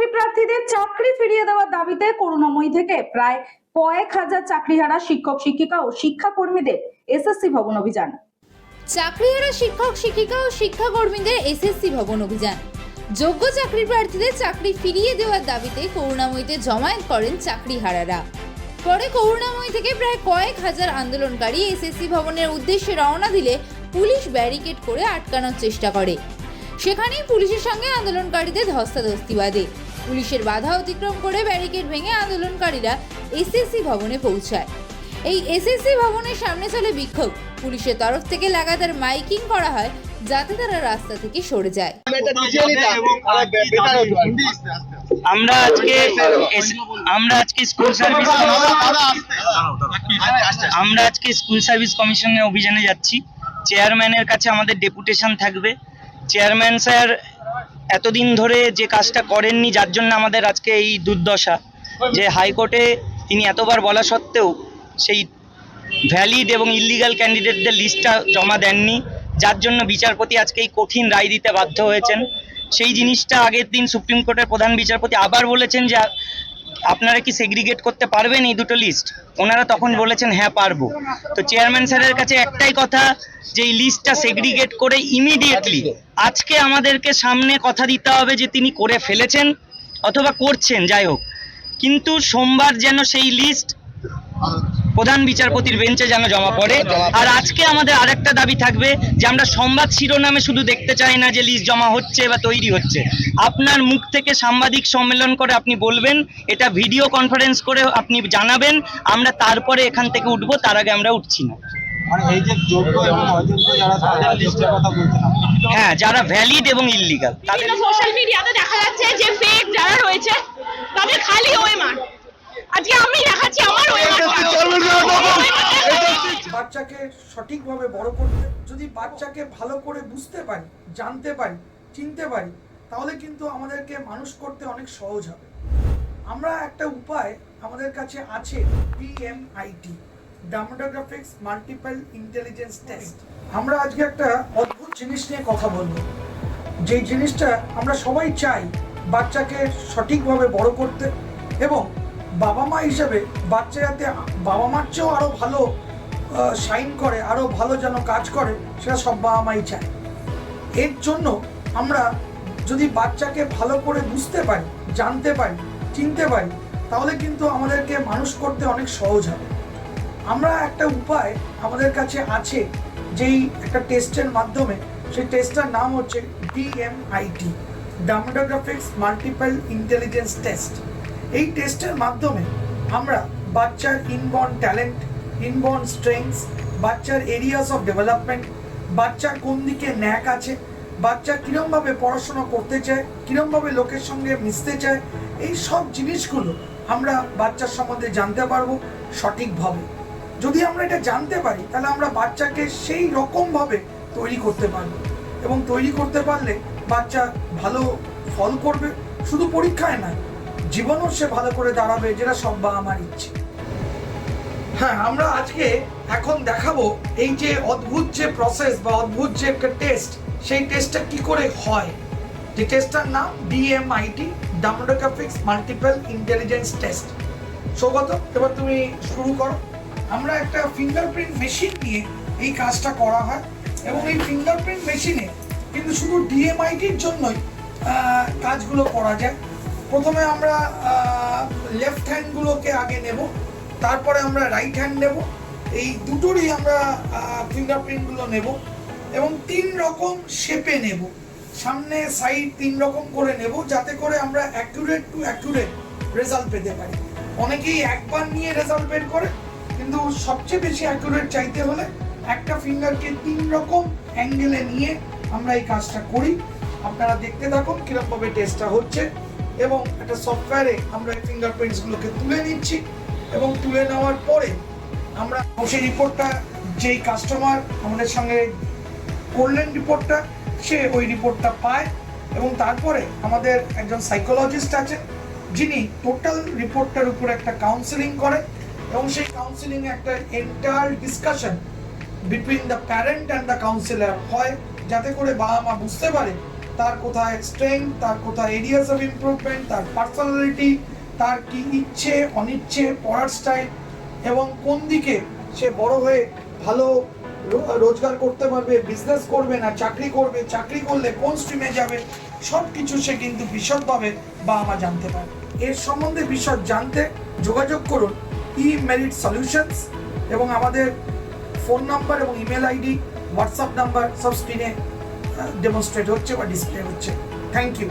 চাকরি প্রার্থীদের চাকরি ফিরিয়ে দেওয়ার দাবিতে করুণাময়ী থেকে প্রায় কয়েক হাজার চাকরিহারা শিক্ষক শিক্ষিকা ও শিক্ষাকর্মীদের এসএসসি ভবন অভিযান। চাকরিহারা শিক্ষক শিক্ষিকা ও শিক্ষাকর্মীদের এসএসসি ভবন অভিযান। যোগ্য চাকরি প্রার্থীদের চাকরি ফিরিয়ে দেওয়ার দাবিতে করুণাময়ীতে জমায়েত করেন চাকরিহারারা। পরে করুণাময়ী থেকে প্রায় কয়েক হাজার আন্দোলনকারী এসএসসি ভবনের উদ্দেশ্যে রওনা দিলে পুলিশ ব্যারিকেড করে আটকানোর চেষ্টা করে। সেখানেই পুলিশের সঙ্গে আন্দোলনকারীদের ধস্তাধস্তি বাধে। পুলিশের বাধা অতিক্রম করে ব্যারিকেড ভেঙে আন্দোলনকারীরা এসএসসি ভবনে পৌঁছায়। এই এসএসসি ভবনের সামনে চলে বিক্ষোভ। পুলিশের তরফ থেকে লাগাতার মাইকিং করা হয় যাতে তারা রাস্তা থেকে সরে যায়। আমরা আজকে স্কুল সার্ভিস কমিশনে অভিযানে যাচ্ছি। চেয়ারম্যানের কাছে আমাদের ডেপুটেশন থাকবে। চেয়ারম্যান স্যার এতদিন ধরে যে কাজটা করেননি, যার জন্য আমাদের আজকে এই দুর্দশা, যে হাইকোর্টে তিনি এতবার বলা সত্ত্বেও সেই ভ্যালিড এবং ইল্লিগাল ক্যান্ডিডেটদের লিস্টটা জমা দেননি, যার জন্য বিচারপতি আজকে এই কঠিন রায় দিতে বাধ্য হয়েছেন। সেই জিনিসটা আগের দিন সুপ্রিম কোর্টের প্রধান বিচারপতি আবার বলেছেন যে আপনারা কি সেগ্রিগেট করতে পারবেন এই দুটো লিস্ট। ওনারা তখন বলেছেন হ্যাঁ পারবো। তো চেয়ারম্যান স্যারের কাছে একটাই কথা, যে এই লিস্টটা সেগ্রিগেট করে ইমিডিয়েটলি আজকে আমাদেরকে সামনে কথা দিতে হবে যে তিনি করে ফেলেছেন অথবা করছেন, যাই হোক, কিন্তু সোমবার যেন সেই লিস্ট প্রধান বিচারপতির বেঞ্চে যেন জমা পড়ে। আর আজকে আমাদের আরেকটা দাবি থাকবে যে আমরা সংবাদ শিরোনামে শুধু দেখতে চাই না যে লিস্ট জমা হচ্ছে বা তৈরি হচ্ছে। আপনার মুখ থেকে সাংবাদিক সম্মেলন করে আপনি বলবেন, এটা ভিডিও কনফারেন্স করে আপনি জানাবেন, আমরা তারপরে এখান থেকে উঠবো, তার আগে আমরা উঠছি না। হ্যাঁ, যারা ভ্যালিড এবং ইল্লিগাল তাদের সোশ্যাল মিডিয়াতে দেখা যাচ্ছে যে ফেক যারা রয়েছে তাদের খালি ওএমআর। আজকে আমি দেখাচ্ছি আমার বাচ্চাকে সঠিকভাবে বড় করতে, যদি বাচ্চাকে ভালো করে বুঝতে পারি, জানতে পারি, চিনতে পারি, তাহলে কিন্তু আমাদেরকে মানুষ করতে অনেক সহজ হবে। আমরা একটা উপায় আমাদের কাছে আছে, DMIT, demographics multiple intelligence test. আমরা আজকে একটা অদ্ভুত জিনিস নিয়ে কথা বলবো, যে জিনিসটা আমরা সবাই চাই বাচ্চাকে সঠিকভাবে বড় করতে, এবং বাবা মা হিসেবে বাচ্চা যাতে বাবা মার চেয়েও আরও ভালো শাইন করে, আরও ভালো যেন কাজ করে, সেটা সব বাবা মাই চায়। এর জন্য আমরা যদি বাচ্চাকে ভালো করে বুঝতে পারি, জানতে পারি, চিনতে পারি, তাহলে কিন্তু আমাদেরকে মানুষ করতে অনেক সহজ হবে। আমরা একটা উপায় আমাদের কাছে আছে, যেই একটা টেস্টের মাধ্যমে, সেই টেস্টটার নাম হচ্ছে DMIT, demographics multiple intelligence test. এই টেস্টের মাধ্যমে আমরা বাচ্চার ইনবর্ন ট্যালেন্ট, ইনবর্ন স্ট্রেংথস, বাচ্চার এরিয়াস অফ ডেভেলপমেন্ট, বাচ্চার কোন দিকে ন্যাক আছে, বাচ্চা কীরমভাবে পড়াশোনা করতে চায়, কীরমভাবে লোকের সঙ্গে মিশতে চায়, এই সব জিনিসগুলো আমরা বাচ্চার সম্বন্ধে জানতে পারবো সঠিকভাবে। যদি আমরা এটা জানতে পারি, তাহলে আমরা বাচ্চাকে সেই রকমভাবে তৈরি করতে পারবো, এবং তৈরি করতে পারলে বাচ্চা ভালো ফল করবে, শুধু পরীক্ষায় নয়, জীবনও সে ভালো করে দাঁড়াবে, যেটা সব বাবা মার ইচ্ছে। হ্যাঁ, আমরা আজকে এখন দেখাবো এই যে অদ্ভুত যে প্রসেস বা অদ্ভুত যে একটা টেস্ট, সেই টেস্টটা কি করে হয়। যে টেস্টটার নাম DMIT, demographics multiple intelligence test. Saugata, এবার তুমি শুরু করো। আমরা একটা ফিঙ্গারপ্রিন্ট মেশিন নিয়ে এই কাজটা করা হয়, এবং এই ফিঙ্গারপ্রিন্ট মেশিনে কিন্তু শুধু DMIT-র জন্যই কাজগুলো করা যায়। প্রথমে আমরা লেফট হ্যান্ডগুলোকে আগে নেব, তারপরে আমরা রাইট হ্যান্ড নেব। এই দুটোরই আমরা ফিঙ্গারপ্রিন্টগুলো নেব, এবং 3 রকম শেপে নেব, সামনে সাইড 3 রকম করে নেব, যাতে করে আমরা অ্যাকুরেট টু অ্যাকুরেট রেজাল্ট পেতে পারি। অনেকেই একবার নিয়ে রেজাল্ট বের করে, কিন্তু সবচেয়ে বেশি অ্যাকুরেট চাইতে হলে একটা ফিঙ্গারকে 3 রকম অ্যাঙ্গেলে নিয়ে আমরা এই কাজটা করি। আপনারা দেখতে থাকুন কীরকমভাবে টেস্টটা হচ্ছে, এবং একটা সফটওয়্যারে আমরা এই ফিঙ্গারপ্রিন্টসগুলোকে তুলে নিচ্ছি, এবং তুলে নেওয়ার পরে আমরা সেই রিপোর্টটা, যেই কাস্টমার আমাদের সঙ্গে করলেন রিপোর্টটা, সে ওই রিপোর্টটা পায়, এবং তারপরে আমাদের একজন সাইকোলজিস্ট আছে, যিনি টোটাল রিপোর্টটার উপর একটা কাউন্সেলিং করেন, এবং সেই কাউন্সেলিংয়ে একটা entire discussion between the parent and the councillor হয়, যাতে করে বাবা মা বুঝতে পারে তার কোথায় স্ট্রেংথ, তার কোথায় এরিয়াস অফ ইমপ্রুভমেন্ট, তার পার্সোনালিটি, তার কি ইচ্ছে অনিচ্ছে, পড়ার স্টাইল এবং কোন দিকে সে বড় হয়ে ভালো রোজগার করতে পারবে, বিজনেস করবে না চাকরি করবে, চাকরি করলে কোন স্ট্রিমে যাবে, সব কিছু সে কিন্তু বিশদভাবে বাবা মা জানতে পারে। এর সম্বন্ধে বিশদ জানতে যোগাযোগ করুন ই-মেরিট সলিউশনস এবং আমাদের ফোন নাম্বার এবং ইমেল আইডি, হোয়াটসঅ্যাপ নাম্বার সব স্ক্রিনে ডেমনস্ট্রেট হচ্ছে বা ডিসপ্লে হচ্ছে। Thank you.